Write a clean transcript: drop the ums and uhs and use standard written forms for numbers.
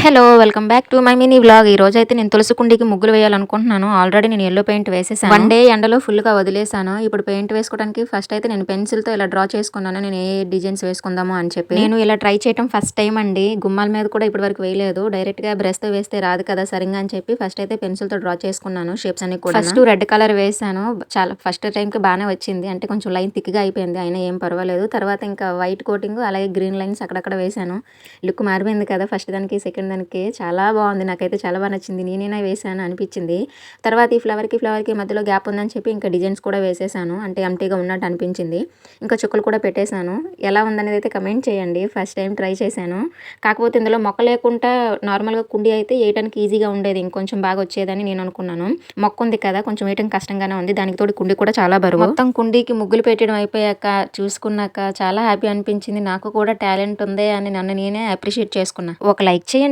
Hello! Welcome back to my mini vlog. ఈరోజైతే నేను తులసి కుండీకి ముగ్గులు వేయాలనుకుంటున్నాను. ఆల్రెడీ నేను యెల్లో పెయింట్ వేసేసాను. వన్ డే ఎండలో ఫుల్‌గా వదిలేసాను. ఇప్పుడు పెయింట్ వేసుకోవడానికి ఫస్ట్ అయితే నేను పెన్సిల్‌తో ఇలా డ్రా చేసుకున్నాను. నేను ఏ డిజైన్స్ వేసుకుందాము అని చెప్పి. నేను ఇలా ట్రై చేయటం ఫస్ట్ టైం అండి. గుమ్మాల మీద కూడా ఇప్పటివరకు వేయలేదు. డైరెక్ట్‌గా బ్రష్‌తో వేస్తే రాదు కదా సరింగా అని చెప్పి ఫస్ట్ అయితే పెన్సిల్‌తో డ్రా చేసుకున్నాను షేప్స్ అన్ని కూడా. ఫస్ట్ రెడ్ కలర్ వేసాను. చాలా ఫస్ట్ టైంకి బానే వచ్చింది. అంటే కొంచెం లైన్ థిక్‌గా అయిపోయింది. అయినా ఏం పర్వాలేదు. తర్వాత ఇంకా వైట్ కోటింగ్ అలాగే గ్రీన్ లైన్స్ అక్కడక్కడ వేసాను. లుక్ మారిపోయింది కదా ఫస్ట్ దానికి సెకండ్ దానికి. చాలా బాగుంది. నాకైతే చాలా బాగా నచ్చింది. నేనేనా వేసాను అనిపించింది. తర్వాత ఈ ఫ్లవర్కి మధ్యలో గ్యాప్ ఉందని చెప్పి ఇంకా డిజైన్స్ కూడా వేసేసాను. అంటే ఎంప్టీగా ఉన్నట్టు అనిపించింది. ఇంకా చుక్కలు కూడా పెట్టేశాను. ఎలా ఉందనేది అయితే కమెంట్ చేయండి. ఫస్ట్ టైం ట్రై చేశాను. కాకపోతే ఇందులో మొక్క లేకుండా నార్మల్గా కుండీ అయితే వేయడానికి ఈజీగా ఉండేది. ఇంకొంచెం బాగా వచ్చేదని నేను అనుకున్నాను. మొక్క ఉంది కదా కొంచెం వేయటం కష్టంగానే ఉంది. దానికి తోడు కుండీ కూడా చాలా బరువు. మొత్తం కుండీకి ముగ్గులు పెట్టడం అయిపోయాక చూసుకున్నాక చాలా హ్యాపీ అనిపించింది. నాకు కూడా టాలెంట్ ఉంది అని నన్ను నేనే అప్రిషియేట్ చేసుకున్నా. ఒక లైక్ చేయండి.